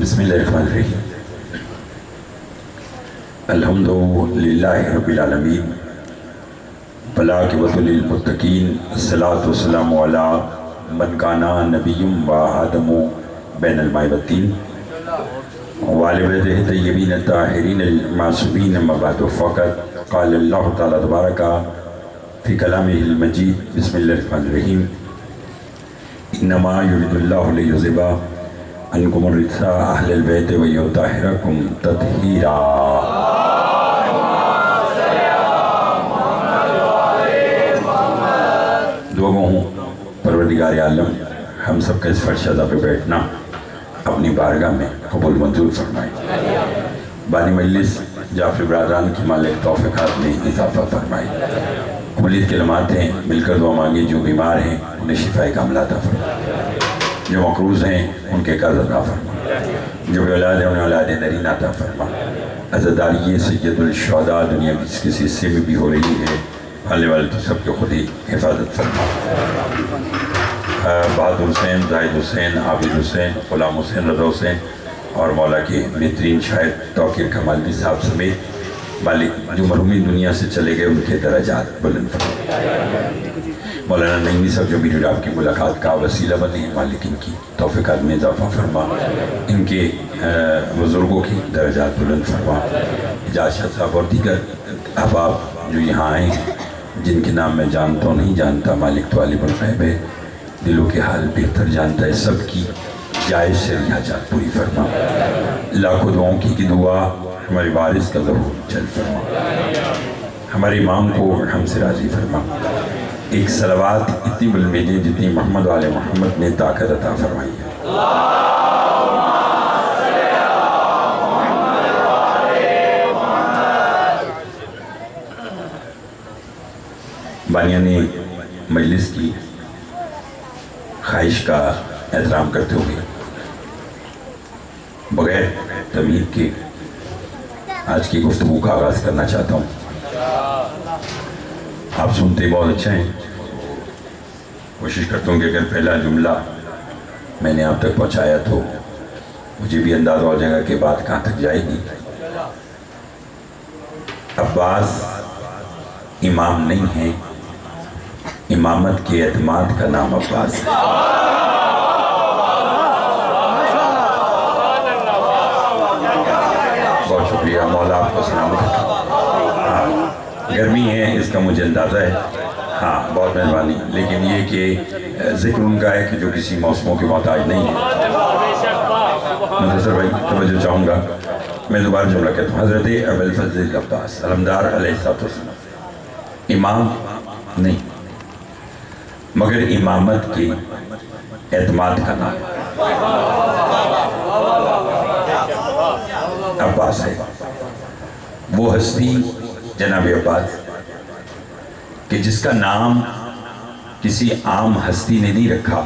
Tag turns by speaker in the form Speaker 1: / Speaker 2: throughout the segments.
Speaker 1: بسم اللہ الرحمن الرحیم الحمدللہ رب العالمین والعاقبۃ للمتقین الصلاۃ والسلام علی من کان نبی و آدم بین الماء والطین وعلی بیتہ طیبین الطاہرین المعصومین اما بعد فقط قال اللہ تعالی تبارک فی کلامہ المجید بسم اللہ الرحمن الرحیم انما یرید اللہ لیذھب عنکم الرجس اہل البیت ویطہرکم تطہیرا۔ دعا گو ہوں پروردگار عالم ہم سب کا اس فرشادہ پہ بیٹھنا اپنی بارگاہ میں قبول منظور فرمائے، بانی مجلس جعفری برادران کی مالک توفیقات میں اضافہ فرمائے، قبولیت کے لمحات ہیں مل کر دعا مانگیں، جو بیمار ہیں انہیں شفاء کاملہ عطا فرمائے، جو مقروض ہیں ان کے قرض عطا فرما، جو بے اولاد ہیں انہیں اولاد نرین عطا فرما، عزاداری سید الشہداء دنیا کی جس کسی حصے میں بھی ہو رہی ہے آنے والے تو سب کے خود ہی حفاظت فرما۔ بہادر حسین، زاہد حسین، عابد حسین، غلام حسین، رضا حسین اور مولا کے بہترین شاعر توقیر کمالوی صاحب سمیت مالک جو مرحومی دنیا سے چلے گئے ان کے درجات بلند فرما۔ مولانا نعیمی صاحب جو میری آپ کی ملاقات کا وسیلہ بنے ہیں، مالک ان کی توفیقات میں اضافہ فرما، ان کے بزرگوں کی درجات بلند فرما۔ اجاز شاہ صاحب اور دیگر احباب جو یہاں آئے ہیں جن کے نام میں جانتا ہوں نہیں جانتا، مالک تو عالم الغیب ہے، دلوں کے حال بہتر جانتا ہے، سب کی جائز شرعی حاجات پوری فرما۔ لاکھوں دعاؤں کی دعا ہمارے وارث کا ضرور چل فرما، ہمارے امام کو ہم سے راضی فرما، ایک صلوات اتنی بلند بھیجیں جتنی محمد و آل محمد نے طاقت عطا فرمائی ہے۔ بانیان مجلس کی خواہش کا احترام کرتے ہوئے بغیر تمہید کے آج کی گفتگو کا آغاز کرنا چاہتا ہوں۔ آپ سنتے بہت اچھا ہیں، کوشش کرتا ہوں کہ اگر پہلا جملہ میں نے آپ تک پہنچایا تو مجھے بھی اندازہ ہو جائے گا کہ بات کہاں تک جائے گی۔ عباس امام نہیں ہے، امامت کے اعتماد کا نام عباس ہے۔ بہت شکریہ، مولا آپ کو سلامت رکھے۔ گرمی ہے اس کا مجھے اندازہ ہے، ہاں بہت مہربانی، لیکن یہ کہ ذکر ان کا ہے کہ جو کسی موسموں کے محتاج نہیں ہے۔ مدرسہ بھائی توجہ چاہوں گا، میں دوبارہ جملہ کہتا ہوں، حضرت ابوالفضل عباس علمدار علیہ السلام امام نہیں مگر امامت کے اعتماد کا نام عباس ہے۔ وہ ہستی جناب عباس کہ جس کا نام کسی عام ہستی نے نہیں رکھا،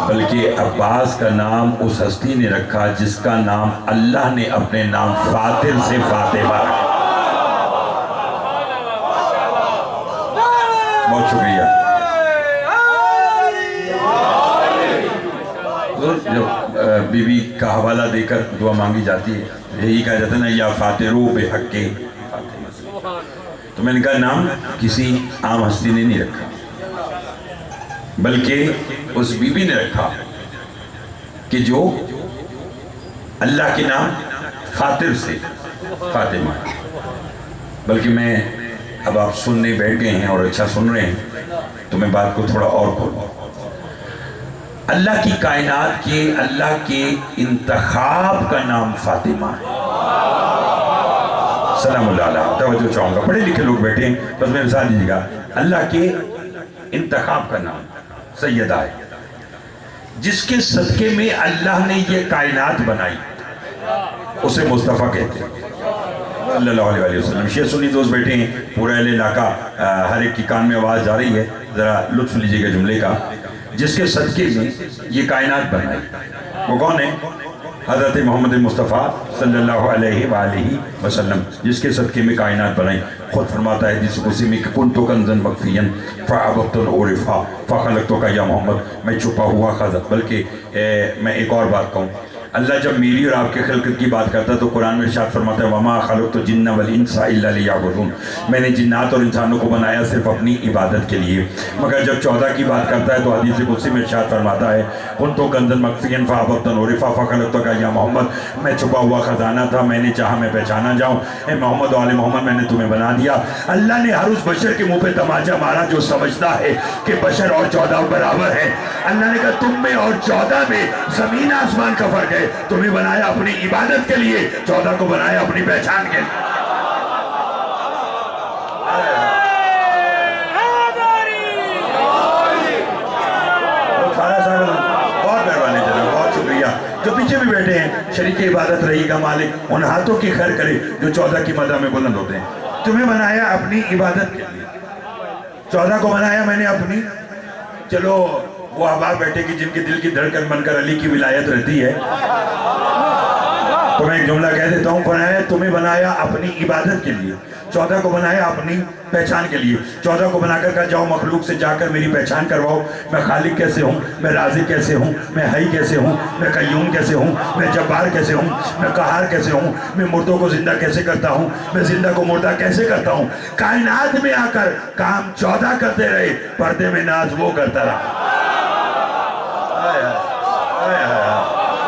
Speaker 1: بلکہ عباس کا نام اس ہستی نے رکھا جس کا نام اللہ نے اپنے نام فاطر سے فاطمہ رکھا۔ بہت شکریہ۔ بی بی کا حوالہ دے کر دعا مانگی جاتی ہے، یہی کہا جاتا ہے نا، یا فاترو بحق، تو میں نے کہا نام کسی عام ہستی نے نہیں رکھا بلکہ اس بی بی نے رکھا کہ جو اللہ کے نام فاطر سے فاطمہ۔ بلکہ میں اب آپ سننے بیٹھ گئے ہیں اور اچھا سن رہے ہیں تو میں بات کو تھوڑا اور کھولوں۔ اللہ کی کائنات کے اللہ کے انتخاب کا نام فاطمہ ہے، سلام اللہ علیہ۔ توجہ چاہوں گا، پڑھے لکھے لوگ بیٹھے ہیں، بس میں مثال دیجیے گا، اللہ کے انتخاب کا نام سیدہ ہے، جس کے صدقے میں اللہ نے یہ کائنات بنائی، اسے مصطفیٰ کہتے ہیں صلی اللہ علیہ وسلم۔ شیعہ سنی دوست بیٹھے ہیں، پورا اہل علاقہ، ہر ایک کی کان میں آواز جا رہی ہے، ذرا لطف لیجئے گا جملے کا۔ جس کے صدقے میں یہ کائنات بنائی، وہ کون ہے؟ حضرت محمد مصطفیٰ صلی اللہ علیہ وآلہ وسلم، جس کے صدقے میں کائنات بنائی۔ خود فرماتا ہے جس کسی میں کہ کنتو کنزن مخفیاً فعبدتن عرفا فخلقتو کا یا محمد میں چھپا ہوا خزق. بلکہ میں ایک اور بات کہوں، اللہ جب میری اور آپ کے خلقت کی بات کرتا ہے تو قرآن میں ارشاد فرماتا ہے وَمَا خَلَقْتُ الْجِنَّ وَالْإِنسَ إِلَّا لِيَعْبُدُونَ، میں نے جنات اور انسانوں کو بنایا صرف اپنی عبادت کے لیے. مگر جب 14 کی بات کرتا ہے تو حدیث قدسی میں ارشاد فرماتا ہے كُنْتُ كَنْزًا مَخْفِيًّا فَعَبَدتَّنِ عُرِفًا فَخَلَقْتُكَ يَا محمد، میں چھپا ہوا خزانہ تھا، میں نے چاہا میں پہچانا جاؤں. اے محمد و آل محمد میں نے تمہیں بنا دیا. اللہ نے ہر اس بشر کے منہ پہ تماچا مارا جو سمجھتا ہے کہ بشر اور 14 برابر ہے. اللہ نے کہا تم میں اور 14 میں زمین آسمان کا فرق ہے. تمہیں بنایا اپنی عبادت کے لیے، 14 کو بنایا اپنی پہچان کے لیے. بہت مہربانی جناب، بہت شکریہ. جو پیچھے بھی بیٹھے ہیں، شریک عبادت رہی گا مالک ان ہاتھوں کی خیر کرے جو 14 کی مدح میں بلند ہوتے ہیں. تمہیں بنایا اپنی عبادت کے لیے، 14 کو بنایا میں نے اپنی. چلو وہ احباب بیٹھے کہ جن کے دل کی دھڑکن بن کر علی کی ولایت رہتی ہے، تو میں ایک جملہ کہہ دیتا ہوں. تمہیں بنایا اپنی عبادت کے لیے، 14 کو بنایا اپنی پہچان کے لیے. 14 کو بنا کر کہا جاؤ مخلوق سے جا کر میری پہچان کرواؤ، میں خالق کیسے ہوں، میں رازق کیسے ہوں، میں حی کیسے ہوں، میں قیوم کیسے ہوں، میں جبار کیسے ہوں، میں قہار کیسے ہوں، میں مردوں کو زندہ کیسے کرتا ہوں، میں زندہ کو مردہ کیسے کرتا ہوں. کائنات میں آ کر کام 14 کرتے رہے، پردے میں ناز وہ کرتا رہا.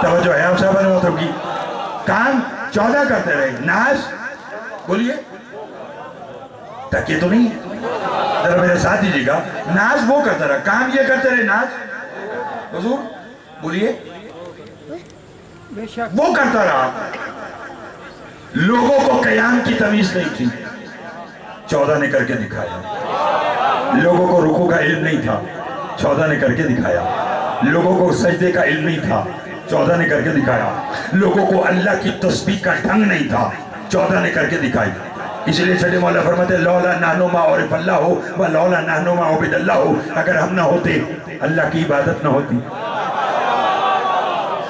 Speaker 1: توجہ ہے آپ صاحب نے کی، کام 14 کرتے رہے، ناز بولیے تکیے تو نہیں ذرا میرے ساتھ دیجیے گا، ناز وہ کرتا رہا، کام یہ کرتے رہے، ناز حضور بولیے وہ کرتا رہا. لوگوں کو قیام کی تمیز نہیں تھی، 14 نے کر کے دکھایا. لوگوں کو رکوع کا علم نہیں تھا، 14 نے کر کے دکھایا. لوگوں کو سجدے کا علم نہیں تھا، 14 نے کر کے دکھایا. لوگوں کو اللہ کی تسبیح کا ڈھنگ نہیں تھا، 14 نے کر کے دکھائی. اس لیے چھٹے مولا فرماتے لولا نحنو ما عرف اللہ و لولا نحنو ما عبد اللہ، اگر ہم نہ ہوتے اللہ کی عبادت نہ ہوتی،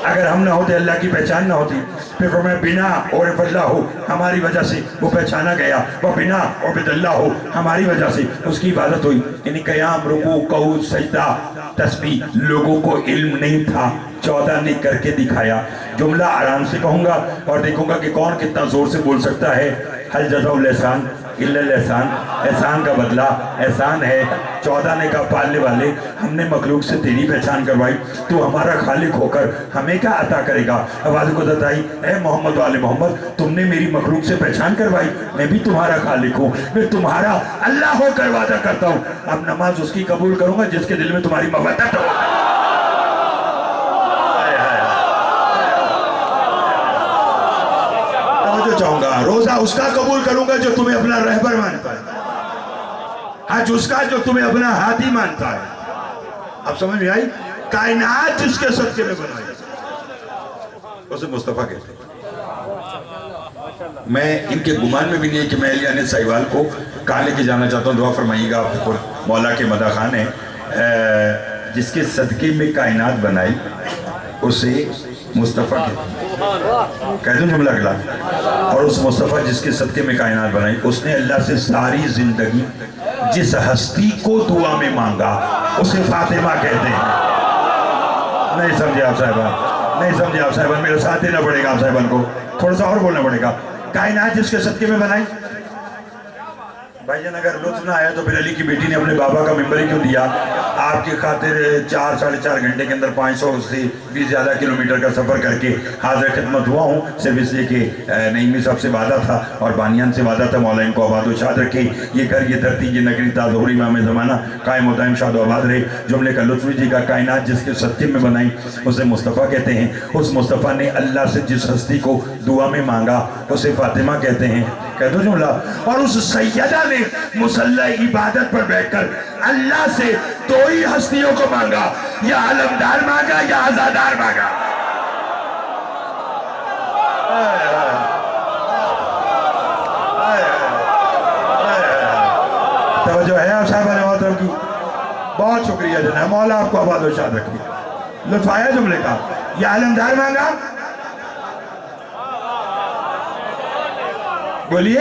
Speaker 1: اگر ہم نہ ہوتے اللہ کی پہچان نہ ہوتی. پھر فرمایا بنا عرف اللہ، ہماری وجہ سے وہ پہچانا گیا، وہ بنا عبد اللہ، ہماری وجہ سے اس کی عبادت ہوئی. یعنی قیام، رکوع، قعود، سجدہ، تسبیح لوگوں کو علم نہیں تھا، 14 نے کر کے دکھایا. جملہ آرام سے کہوں گا اور دیکھوں گا کہ کون کتنا زور سے بول سکتا ہے. حل جزاء الاحسان الا الاحسان، احسان کا بدلہ احسان ہے. 14 نے کہا پالنے والے ہم نے مخلوق سے تیری پہچان کروائی، تو ہمارا خالق ہو کر ہمیں کیا عطا کرے گا. آواز قدرت آئی اے محمد و آل محمد، تم نے میری مخلوق سے پہچان کروائی، میں بھی تمہارا خالق ہوں، میں تمہارا اللہ ہو کر وعدہ کرتا ہوں اب نماز اس کی قبول کروں گا جس کے دل میں تمہاری مودت ہو. جو چاہوں گا روزہ اس کا قبول کروں گا جو تمہیں اپنا رہبر مانتا ہے، حج اس کا جو تمہیں اپنا ہادی مانتا ہے. اب سمجھ میں آئی؟ کائنات جس کے صدقے میں بنائی اسے مصطفیٰ کہتے ہیں. میں ان کے گمان میں بھی نہیں ہے کہ میں علی انیس سائیوال کو کہاں لے کے جانا چاہتا ہوں. دعا فرمائیے گا آپ کو. مولا کے مدح خان ہے جس کے صدقے میں کائنات بنائی اسے مصطفیٰ کہتے ہیں. کہہ دوں جملہ اگلا، اور اس مصطفیٰ جس کے صدقے میں کائنات بنائی اس نے اللہ سے ساری زندگی جس ہستی کو دعا میں مانگا اسے فاطمہ کہتے ہیں. نہیں سمجھے آپ صاحبان، نہیں سمجھے آپ صاحبان، میرا ساتھ دینا پڑے گا آپ صاحبان کو، تھوڑا سا اور بولنا پڑے گا. کائنات جس کے صدقے میں بنائی. بھائی جان اگر لطف نہ آیا تو پھر علی کی بیٹی نے اپنے بابا کا ممبر ہی کیوں دیا. آپ کی خاطر 4-4.5 گھنٹے کے اندر 500 سے بھی زیادہ کلومیٹر کا سفر کر کے حاضر خدمت ہوا ہوں، صرف اس لیے کہ نعیمی صاحب سے وعدہ تھا اور بانیان سے وعدہ تھا مولا ان کو آباد و شاد رکھے. یہ گھر، یہ دھرتی، یہ نگری تا ظہوری امام زمانہ قائم و دائم شاد و آباد رہے. جملے کا لطف جی کا کائنات جس کے صدقے میں بنائی اسے مصطفیٰ کہتے ہیں. اس مصطفیٰ نے اللہ سے جس ہستی کو دعا میں مانگا اسے فاطمہ کہتے ہیں. کہہ دو جملہ. اور اس سیدہ نے مصلی عبادت پر بیٹھ کر اللہ سے دو ہی ہستیوں کو مانگا، یا علمدار مانگا یا عزادار مانگا. توجہ ہے آپ صاحب محترم کی؟ بہت شکریہ جناب، مولا آپ کو آباد و شاد رکھے. لطف آیا جملے کا؟ یا علمدار مانگا بولیے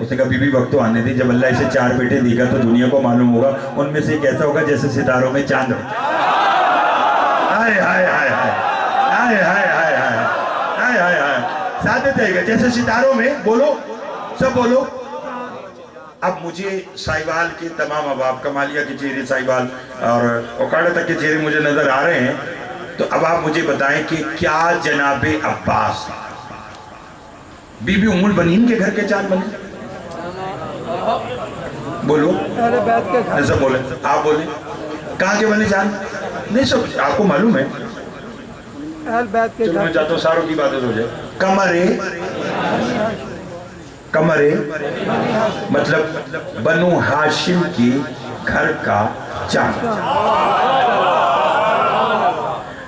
Speaker 2: اس نے کہا بی بی وقت تو آنے دی، جب اللہ اسے 4 بیٹے دے گا تو دنیا کو معلوم ہوگا ان میں سے ایک ایسا ہوگا جیسے ستاروں میں چاند ہو۔ ہائے ہائے ہائے ہائے ہائے ہائے ہائے ہائے ہائے ہائے، سعادت ہے گا جیسے ستاروں میں، بولو سب بولو۔ اب مجھے سائیوال کے تمام اباب، کمالیہ کے چہرے سائیوال اور اوکاڑا تک کے چہرے مجھے نظر آ رہے ہیں، تو اب آپ مجھے بتائیں کہ کیا جناب عباس بی بی ام البنین کے گھر کے چاند بنے؟ بولو سب بولیں، آپ بولیں کہاں کے بنے چاند؟ نہیں سب آپ کو معلوم ہے، چلو میں چاہتا ہوں ساروں کی باتیں ہو جائے۔ کمرے مطلب بنو ہاشم کی گھر کا چاند۔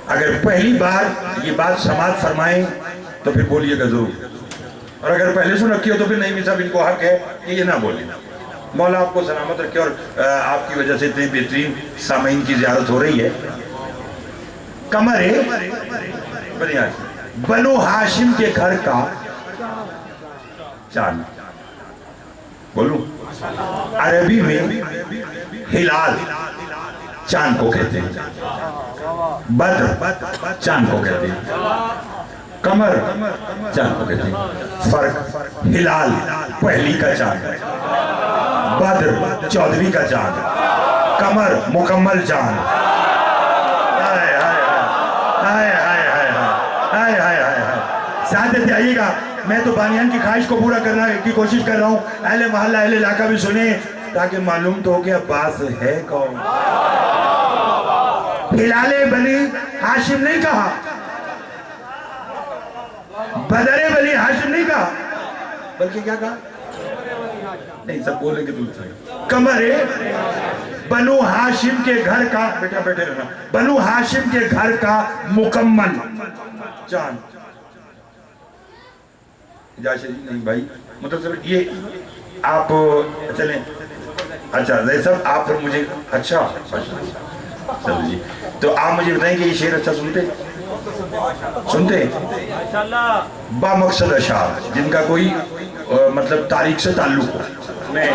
Speaker 2: اگر پہلی بار یہ بات سماعت فرمائیں تو پھر بولیے گا ضرور، اور اگر پہلے سن رکھی ہو تو پھر نہیں صاحب ان کو حق ہے کہ یہ نہ بولیں۔ مولا آپ کو سلامت رکھے، اور آپ کی وجہ سے اتنے بہترین سامعین کی زیارت ہو رہی ہے۔ کمرے بنو ہاشم کے گھر کا چاند، بولو عربی میں ہلال چاند کو کہتے ہیں، بدر چاند کو کہتے ہیں، قمر چاند کو کہتے ہیں۔ فرق، ہلال پہلی کا چاند ہے، بدر 14ویں کا چاند، قمر مکمل چاند۔ ہائے ہائے ہائے ہائے ہائے ہائے ہائے ہائے ہائے، سعادت آئیے گا، میں تو بانیان کی خواہش کو پورا کرنا کی کوشش کر رہا ہوں، اہل محلہ اہل علاقہ بھی سنیں تاکہ معلوم تو ہو کہ عباس ہے کون۔ ہلال بنی ہاشم نہیں کہا، بدر بنی ہاشم نہیں کہا، بلکہ کیا کہا؟ نہیں سب بولیں گے دل سے، قمر بنو ہاشم کے گھر کا، بیٹا بیٹھے رہنا، بنو ہاشم کے گھر کا مکمل چاند۔ نہیں بھائی مطلب یہ آپ چلیں، اچھا زید صاحب آپ پھر مجھے، اچھا چلو جی، تو آپ مجھے بتائیں کہ یہ شعر اچھا سنتے با مقصد اشعار جن کا کوئی مطلب تاریخ سے تعلق ہو۔ میں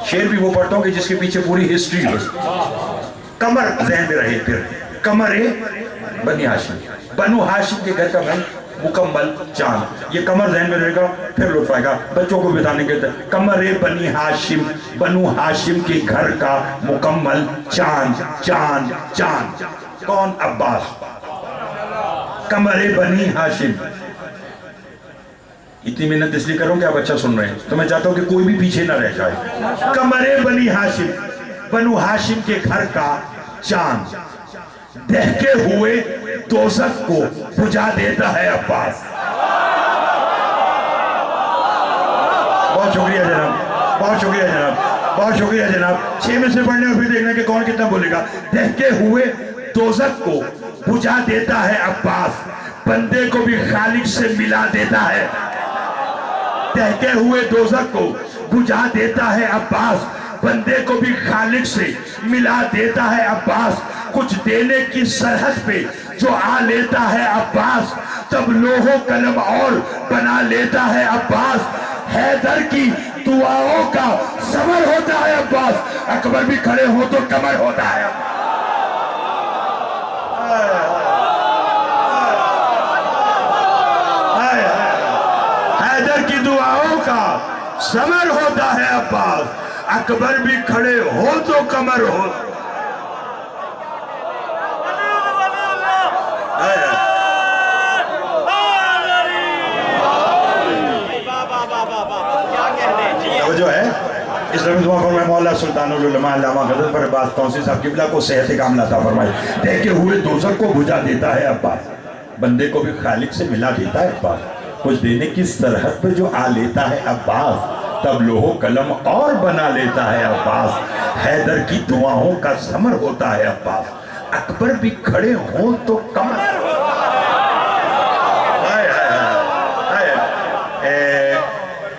Speaker 2: شعر بھی وہ پڑھتا ہوں کہ جس کے پیچھے پوری ہسٹری ہو۔ قمر ذہن میں رہے، پھر قمر بنی ہاشم، بنو ہاشم کے گھر کا بھائی مکمل چاند، یہ قمر ذہن میں رہے گا پھر لطف آئے گا، بچوں کو بتانے کے لیے قمر بنی ہاشم، بنو ہاشم کے گھر کا مکمل چاند، چاند چاند، کون؟ عباس۔ قمر بنی ہاشم، اتنی محنت اس لیے کروں کہ آپ اچھا سن رہے ہیں تو میں چاہتا ہوں کہ کوئی بھی پیچھے نہ رہ جائے۔ قمر بنی ہاشم، بنو ہاشم کے گھر کا چاند، دہکے ہوئے دوزخ کو بجھا دیتا ہے عباس۔ بہت شکریہ جناب، بہت شکریہ جناب، بہت شکریہ جناب۔ 6 میں سے پڑھنے اور پھر دیکھنا کہ کون کتنا بولے گا۔ دہکے ہوئے دوزخ کو بجھا دیتا ہے عباس، بندے کو بھی خالق سے ملا دیتا ہے۔ دہکے ہوئے دوزخ کو بجھا دیتا ہے عباس، بندے کو بھی خالق سے ملا دیتا ہے عباس۔ کچھ دینے کی سرحد پہ جو آ لیتا ہے عباس، تب لوح و قلم اور بنا لیتا ہے عباس۔ حیدر کی دعاؤں کا ثمر ہوتا ہے عباس، اکبر بھی کھڑے ہو تو کمر ہوتا ہے۔ حیدر کی دعاؤں کا ثمر ہوتا ہے عباس، اکبر بھی کھڑے ہو تو کمر ہو۔ جو ہے اس رحمت اللہ فرمائے مولا سلطان العلماء علامہ حضرت پر عباس قونسی صاحب قبلہ کو صحت کاملہ عطا فرمائے۔ دہکے ہوئے دوزخ کو بجھا دیتا ہے عباس، بندے کو بھی خالق سے ملا دیتا ہے عباس۔ کچھ دینے کی سرحد پہ جو آ لیتا ہے عباس، تب لوح و قلم اور بنا لیتا ہے عباس۔ حیدر کی دعاؤں کا ثمر ہوتا ہے عباس، اکبر بھی کھڑے ہوں تو کمر۔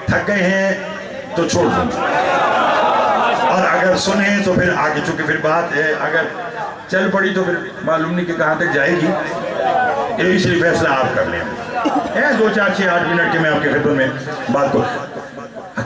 Speaker 2: تھک گئے ہیں تو چھوڑ دیں، اور اگر سنیں تو پھر آگے، چونکہ پھر بات ہے اگر چل پڑی تو پھر معلوم نہیں کہ کہاں تک جائے گی، اس لیے فیصلہ آپ کر لیں۔ 2 4 6 8 منٹ کے میں آپ کے خدمت میں بات کو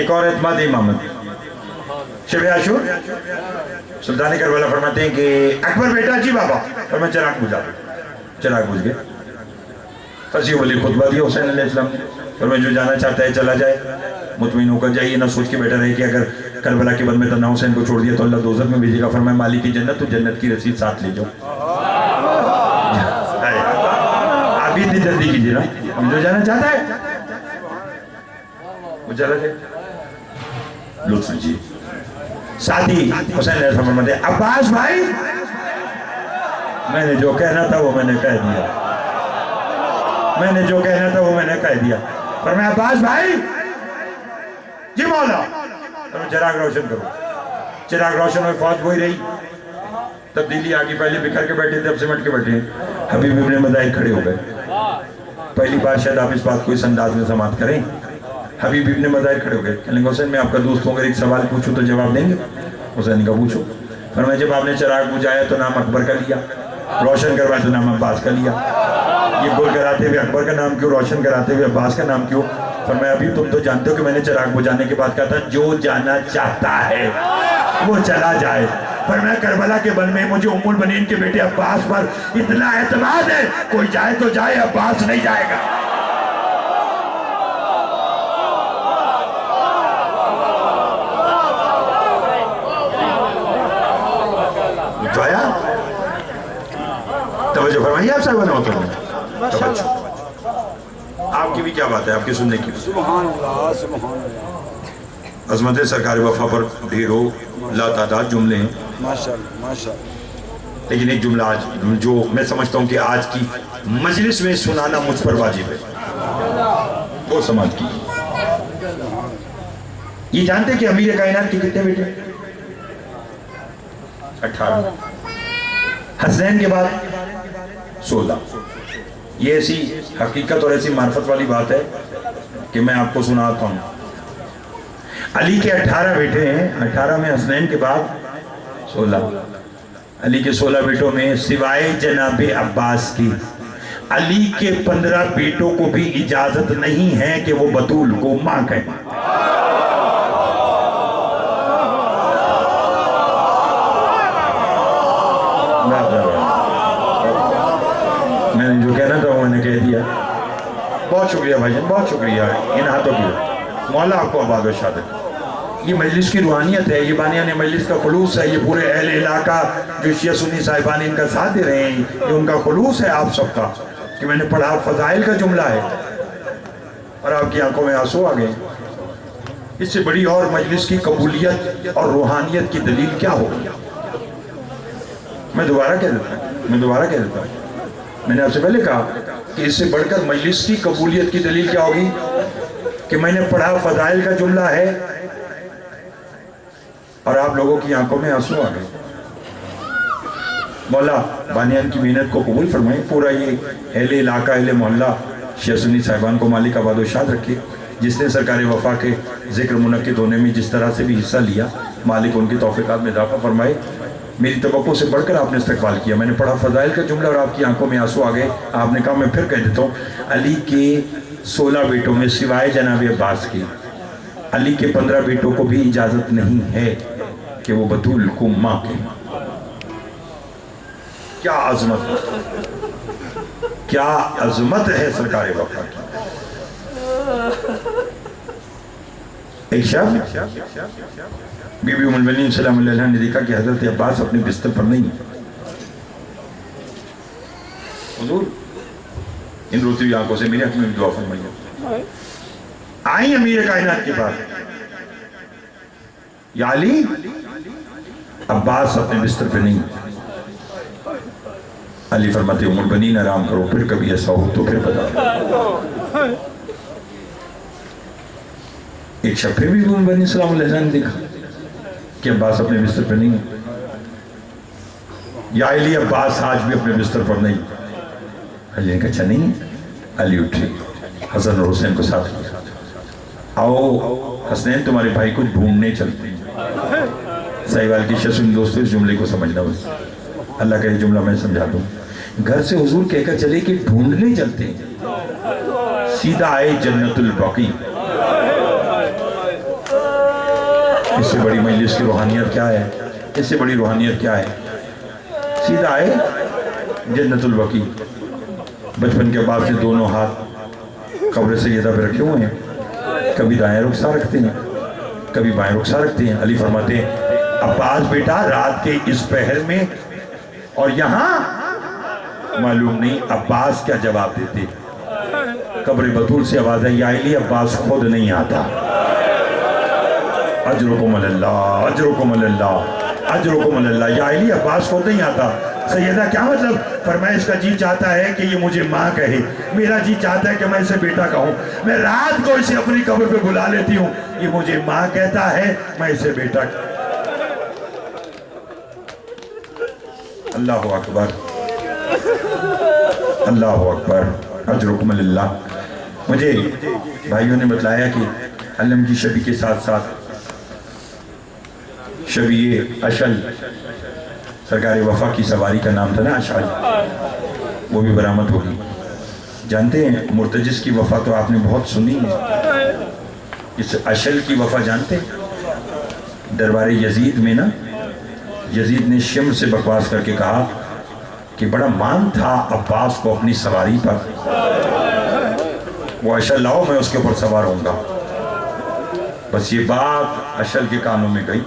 Speaker 2: ایک اور اعتماد امامت شب عاشور سلطان کربلا فرماتے ہیں کہ اکبر بیٹا جی بابا، فرمایا چراغ بجھا دو، چراغ بجھ گئے. فصیح ولی خطبہ دیا حسین علیہ السلام نے، فرمایا جو جانا چاہتا ہے چلا جائے، مطمئن ہو کر جائیے، نہ سوچ کے بیٹھا رہے کہ اگر کربلا کے بعد میں تنہا حسین کو چھوڑ دیا تو اللہ دوزخ میں بھیجے گا. فرمایا مالک کی جنت، تو جنت کی رسید ساتھ لے جاؤ. آپ بھی اتنی جلدی کیجیے نا، ہم جو جانا چاہتا ہے وہ چلا جائے. لطف جی ساتھی حسین علیہ السلام فرماتے ہیں عباس بھائی میں نے جو کہنا تھا وہ میں نے کہہ دیا، میں نے جو کہنا تھا وہ میں نے کہہ دیا. فرمایا عباس بھائی جی مولا، چراغ روشن کرو. چراغ روشن ہوئی، فوج وہی رہی. تبدیلی آگی، پہلے بکھر کے بیٹھے تھے اب سمٹ کے بیٹھے ہیں. حبیب ابن مدائن کھڑے ہو گئے. پہلی بار شاید آپ اس بات کو اس انداز میں سماعت کریں. حبیب ابن مدائن کھڑے ہو گئے، کہنے لگے حسین میں آپ کا دوست ہوں، اگر ایک سوال پوچھوں تو جواب دیں گے؟ حسین نے کہا پوچھو. فرمایا جب آپ نے چراغ بجھایا تو نام اکبر کا لیا، روشن کروایا تو نام عباس کا لیا. یہ گول کراتے ہوئے اکبر کا نام کیوں، روشن کراتے ہوئے عباس کا نام کیوں؟ فرمایا ابھی تم تو جانتے ہو کہ میں نے چراغ بجھانے کے بعد کہا تھا جو جانا چاہتا ہے وہ چلا جائے. فرمایا کربلا کے بن میں مجھے ام البنین کے بیٹے عباس پر اتنا اعتماد ہے، کوئی جائے تو جائے، عباس نہیں جائے گا. توجہ فرمائیے آپ صاحبہ نوتر میں توجہ. آپ کی بھی کیا بات ہے، آپ کی سننے کی.
Speaker 3: سبحان اللہ سبحان اللہ.
Speaker 2: عظمت سرکار وفا پر ڈھیروں لا تعداد جملے ہیں،
Speaker 3: ماشاءاللہ ماشاءاللہ.
Speaker 2: لیکن ایک جملہ آج جو میں سمجھتا ہوں کہ آج کی مجلس میں سنانا مجھ پر واجب ہے، وہ سماعت کی. یہ جانتے کہ امیر کائنات کے کتنے بیٹے؟ 18. حسنین کے بعد 16. یہ ایسی حقیقت اور ایسی معرفت والی بات ہے کہ میں آپ کو سناتا ہوں. علی کے 18 بیٹے ہیں، 18 میں حسنین کے بعد 16. علی کے 16 بیٹوں میں سوائے جناب عباس کی علی کے 15 بیٹوں کو بھی اجازت نہیں ہے کہ وہ بطول کو ماں کہیں. میں نے جو کہنا تھا وہ میں نے کہہ دیا. بہت شکریہ بھائی جان، بہت شکریہ ان ہاتھوں کی. مولا آپ کو آباد و شاد رکھے. یہ مجلس کی روحانیت ہے، یہ بانیان مجلس کا خلوص ہے. یہ پورے اہل علاقہ جو شیعہ سنی صاحبان ان کا ساتھ دے رہے ہیں، یہ ان کا خلوص ہے آپ سب کا کہ میں نے پڑھا فضائل کا جملہ ہے اور آپ کی آنکھوں میں آنسو آ گئے. اس سے بڑی اور مجلس کی قبولیت اور روحانیت کی دلیل کیا ہوگی؟ میں دوبارہ کہہ دیتا ہوں. میں نے آپ سے پہلے کہا کہ اس سے بڑھ کر مجلس کی قبولیت کی دلیل کیا ہوگی کہ میں نے پڑھا فضائل کا جملہ ہے اور آپ لوگوں کی آنکھوں میں آنسو آ گئے. مولا بانیان کی محنت کو قبول فرمائیں. پورا یہ اہل علاقہ اہل محلہ شیعہ سنی صاحبان کو مالک آباد و شاد رکھے. جس نے سرکار وفا کے ذکر منعقد ہونے میں جس طرح سے بھی حصہ لیا، مالک ان کی توفیقات میں اضافہ فرمائے. میری توقع سے بڑھ کر آپ نے استقبال کیا. میں نے پڑھا فضائل کا جملہ اور آپ کی آنکھوں میں آنسو آ گئے. آپ نے کہا میں پھر کہہ دیتا ہوں، علی کے 16 بیٹوں میں سوائے جناب عباس کی علی کے 15 بیٹوں کو بھی اجازت نہیں ہے کہ وہ بطول کو ماں کہیں. کیا عظمت ہے، کیا عظمت ہے سرکار وفا کی. ایک شخص بی بی ام المؤمنین سلام اللہ علیہ نے دیکھا کہ حضرت عباس اپنے بستر پر نہیں ہیں. حضور ان روتی ہوئی آنکھوں سے میرے حق میں دعا فرمائیے. آئیں امیر کائنات کے پاس، یا علی عباس اپنے بستر پہ نہیں. علی فرماتے ام البنین آرام کرو، پھر کبھی ایسا ہو تو پھر بتا. ایک شب پھر بھی ام البنین سلام اللہ علیہ نے دیکھا کہ عباس اپنے بستر پر نہیں ہے. یا علی عباس آج بھی اپنے بستر پر نہیں. علی نے کہا اچھا نہیں ہے. علی اٹھے، حسن اور حسین کو ساتھ لیا. آؤ حسنین تمہارے بھائی کو ڈھونڈنے چلتے ہیں. سائیوال کی شسن دوستو اس جملے کو سمجھنا بس. اللہ کا یہ جملہ میں سمجھا دوں. گھر سے حضور کہہ کر چلے کہ ڈھونڈنے چلتے ہیں، سیدھا آئے جنت البقیع. اس سے بڑی مجلس کی روحانیت کیا ہے؟ اس سے بڑی روحانیت کیا ہے؟ سیدھا آئے جنت البقیع، بچپن کے بعد سے دونوں ہاتھ قبر سیدہ پہ رکھے ہوئے ہیں، کبھی دائیں رخسار رکھتے ہیں کبھی بائیں رخسار رکھتے ہیں۔ علی فرماتے ہیں عباس بیٹا رات کے اس پہر میں اور یہاں معلوم نہیں عباس کیا جواب دیتے۔ قبر بطول سے آواز ہے یا علی عباس خود نہیں آتا۔ اجرکم اللہ اجرکم اللہ اجرکم اللہ، یا علی عباس خود نہیں آتا۔ سیدہ کیا مطلب؟ فرمایا اس کا جی چاہتا ہے کہ یہ مجھے ماں کہے، میرا جی چاہتا ہے کہ میں اسے بیٹا کہوں، میں رات کو اسے اپنی قبر پہ بلا لیتی ہوں، یہ مجھے ماں کہتا ہے میں اسے بیٹا کہوں۔ اللہ اکبر اللہ اکبر، اجرکم اللہ۔ مجھے بھائیوں نے بتلایا کہ علم کی شبی کے ساتھ ساتھ شبی اشل، سرکار وفا کی سواری کا نام تھا نا اشعل، وہ بھی برآمد ہوگی۔ جانتے ہیں مرتجس کی وفا تو آپ نے بہت سنی ہے، اس اشل کی وفا جانتے ہیں؟ دربار یزید میں نا، یزید نے شمر سے بکواس کر کے کہا کہ بڑا مان تھا عباس کو اپنی سواری پر، وہ اشل لاؤ میں اس کے اوپر سوار ہوں گا۔ بس یہ بات اشل کے کانوں میں گئی،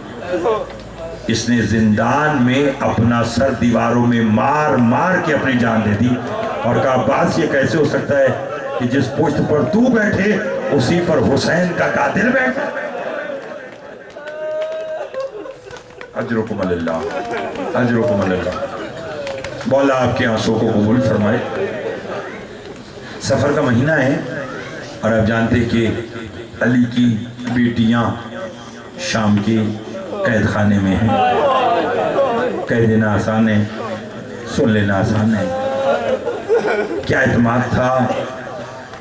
Speaker 2: اس نے زندان میں اپنا سر دیواروں میں مار مار کے اپنی جان دے دی اور کہا عباس یہ کیسے ہو سکتا ہے کہ جس پشت پر تو بیٹھے اسی پر حسین کا قاتل بیٹھا۔ اجرکم اللہ اجرکم اللہ۔ مولا آپ کے آنسوں کو قبول فرمائے۔ سفر کا مہینہ ہے اور آپ جانتے کہ علی کی بیٹیاں شام کے قید خانے میں ہیں۔ کہہ دینا آسان ہے، سن لینا آسان ہے۔ کیا اعتماد تھا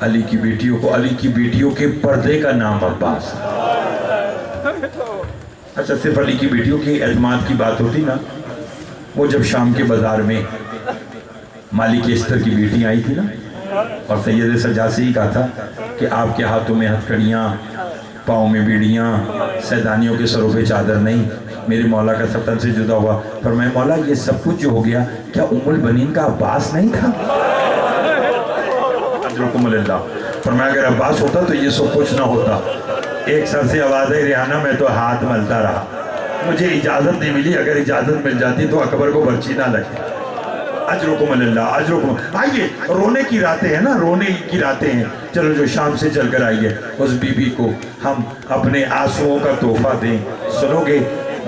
Speaker 2: علی کی بیٹیوں کو؟ علی کی بیٹیوں کے پردے کا نام عباس۔ اچھا صرف علی کی بیٹیوں کی اعتماد کی بات ہوتی نا، وہ جب شام کے بازار میں مالک استر کی بیٹی آئی تھی نا، اور سید سجاد سے ہی کہا تھا کہ آپ کے ہاتھوں میں ہتھ کڑیاں، پاؤں میں بیڑیاں، سیدانیوں کے سروں پہ چادر نہیں، میرے مولا کا سب تن سے جدا ہوا۔ فرمایا مولا یہ سب کچھ جو ہو گیا کیا ام البنین کا عباس نہیں تھا؟ اجرکم اللہ۔ فرمایا اگر عباس ہوتا تو یہ سب کچھ نہ ہوتا۔ ایک سر سے آواز ہے ریحانہ میں تو ہاتھ ملتا رہا، مجھے اجازت نہیں ملی، اگر اجازت مل جاتی تو اکبر کو برچی نہ لگتی۔ اجرکم اللہ اجرکم۔ آئیے رونے کی راتیں ہیں نا، رونے کی راتیں ہیں، چلو جو شام سے چل کر آئیے اس بی بی کو ہم اپنے آنسوؤں کا تحفہ دیں۔ سنو گے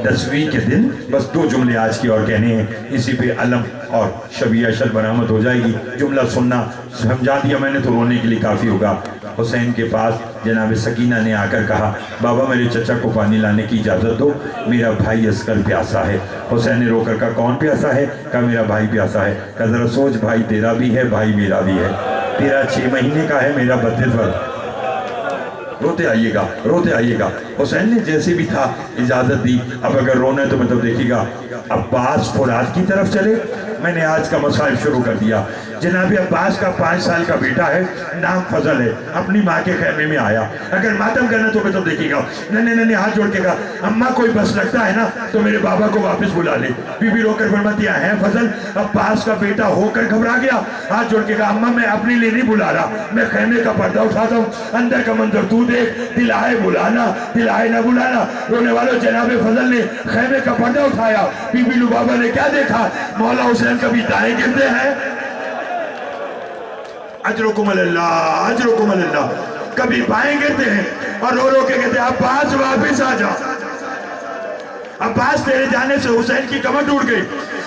Speaker 2: 10ویں کے دن بس 2 جملے آج کی اور کہنے ہیں، اسی پہ علم اور شبیہ اشل برآمد ہو جائے گی۔ جملہ سننا سمجھا دیا میں نے تو رونے کے لیے کافی ہوگا۔ حسین کے پاس جناب سکینہ نے آ کر کہا بابا میرے چچا کو پانی لانے کی اجازت دو، میرا بھائی عسکر پیاسا ہے۔ حسین نے رو کر کہا کون پیاسا ہے؟ کہا میرا بھائی پیاسا ہے۔ کہا ذرا سوچ بھائی تیرا بھی ہے بھائی میرا بھی ہے، تیرا 6 مہینے کا ہے میرا 32 برس۔ روتے آئیے گا روتے آئیے گا۔ حسین نے جیسے بھی تھا اجازت دی، اب اگر رونا ہے تو مطلب دیکھیے گا عباس فرات کی طرف چلے۔ میں نے آج کا مسائل شروع کر دیا۔ جناب عباس کا 5 سال کا بیٹا ہے، نام فضل ہے، اپنی ماں کے خیمے میں آیا۔ اگر ماتم کرنا تو مطلب دیکھیے گا ننے ہاتھ جوڑ کے کہا اماں کوئی بس لگتا ہے نا تو میرے بابا کو واپس بلا لے۔ بی بی رو کر فرماتی ہے فضل عباس کا بیٹا ہو کر گھبرا گیا، ہاتھ جوڑ کے کہا اماں میں اپنے لیے نہیں بلا رہا، میں خیمے کا پردہ اٹھاتا ہوں، اندر کا منظر تو دیکھ، دل آئے بلانا دل آئے نہ بلانا۔ رونے والوں جناب فضل نے خیمے کا پردہ اٹھایا، بی بی لبابہ نے کیا دیکھا؟ مولا حسین کبھی دائیں گرتے ہیں؟ اجرکم اللہ اجرکم اللہ۔ کبھی بائیں گرتے ہیں اور رو رو کے کہتے ہیں عباس واپس آ جا، عباس تیرے جانے سے حسین کی کمر ٹوٹ گئی۔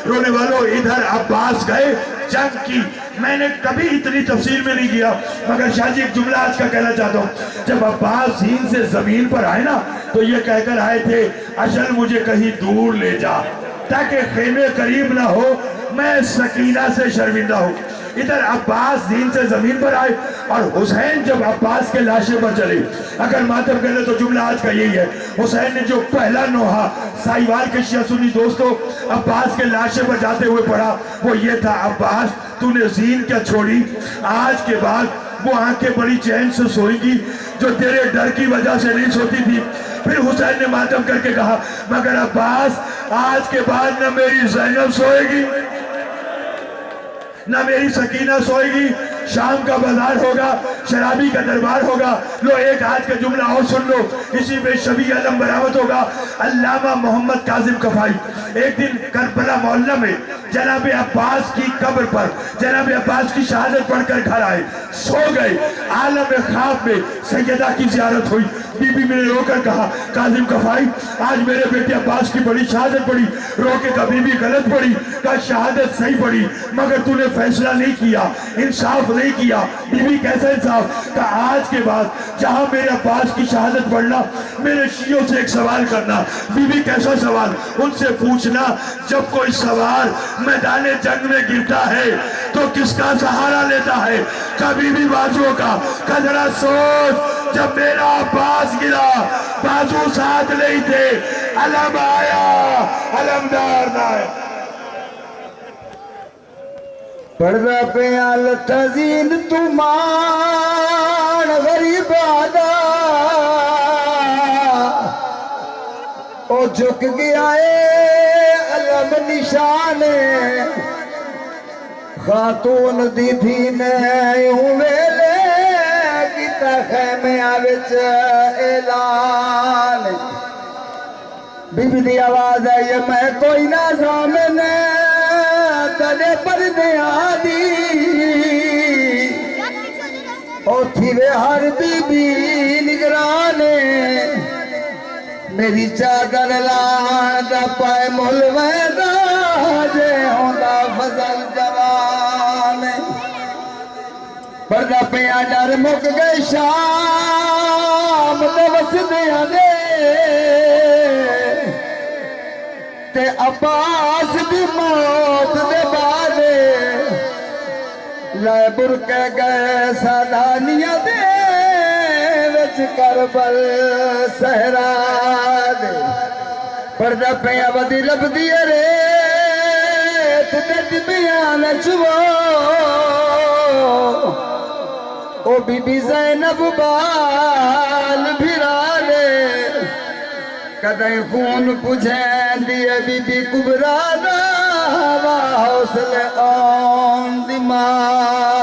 Speaker 2: رونے والوں ادھر عباس گئے جنگ کی، میں نے کبھی اتنی تفصیل میں نہیں کیا، مگر شاہ جی ایک جملہ آج کا کہنا چاہتا ہوں۔ جب عباس ہند سے زمین پر آئے نا تو یہ کہہ کر آئے تھے اشل مجھے کہیں دور لے جا تاکہ خیمے قریب نہ ہو، میں سکینہ سے شرمندہ ہوں۔ ادھر عباس دین سے زمین پر آئے اور حسین جب عباس کے لاشے پر چلے، اگر ماتم کرنے تو جملہ آج کا یہی ہے، حسین نے جو پہلا نوحہ سائیوال کے شیعہ سنی دوستوں عباس کے لاشے پر جاتے ہوئے پڑھا وہ یہ تھا عباس تو نے زین کیا چھوڑی، آج کے بعد وہ آنکھیں بڑی چین سے سوئیں گی جو تیرے ڈر کی وجہ سے نہیں سوتی تھی۔ پھر حسین نے ماتم کر کے کہا مگر عباس آج کے بعد نہ میری زینب سوئے گی نہ میری سکینہ سوئے گی، شام کا بازار ہوگا، شرابی کا دربار ہوگا۔ لو ایک آج کا جملہ اور سن لو، اسی میں شبیہ علم برآمد ہوگا۔ علامہ محمد کاظم کفائی ایک دن کربلا محلہ میں جناب عباس کی قبر پر جناب عباس کی شہادت پڑھ کر گھر آئے، سو گئے، عالم خواب میں سیدہ کی زیارت ہوئی۔ بی بی میں نے رو کر کہا کاظم کفائی آج میرے بیٹے عباس کی بڑی شہادت پڑھی، رو کے کہا بی بی غلط پڑھی، کہا شہادت صحیح پڑھی مگر تو نے فیصلہ نہیں کیا، انصاف نہیں کیا۔ بی بی کیسا انصاف؟ کہا آج کے بعد جہاں میرے عباس کی شہادت پڑھنا میرے شیعوں سے ایک سوال کرنا۔ بی بی کیسا سوال؟ ان سے پوچھنا جب کوئی سوار میدان جنگ میں گرتا ہے تو کس کا سہارا لیتا ہے؟ کبھی بھی بازو کا، کہ ذرا سوچ جب میرا عباس گرا بازو ساتھ نہیں تھے، علم آیا علمدار نہ آیا۔
Speaker 3: پردہ پہ تزین تمان غریب آدھا او جھک گیا علم نشان خاتون دی تھی نیوں ویلے کیتا خیمے آوچ اعلان بی بی دی آواز ہے یہ میں کوئی نہ سامنے تنے پردے آدھی او تھی وے ہر بی بی نگرانے میری چادر لان دا پائے ملوے دا جے ہوندا فضل جوان پردہ پہ ڈر مک گئے شام دے وسدیاں دے تے عباس دی موت دے بعد لائے برکے گئے سادانیاں دے وچ کربل صحرا دے پردہ پہ ودی لب دیئے ریت تے بیان چوو او بی بی زینب بال بھرا لے کدیں خون پجھیں دیئے بی بی کبرا دا حوصلے آن دی ماں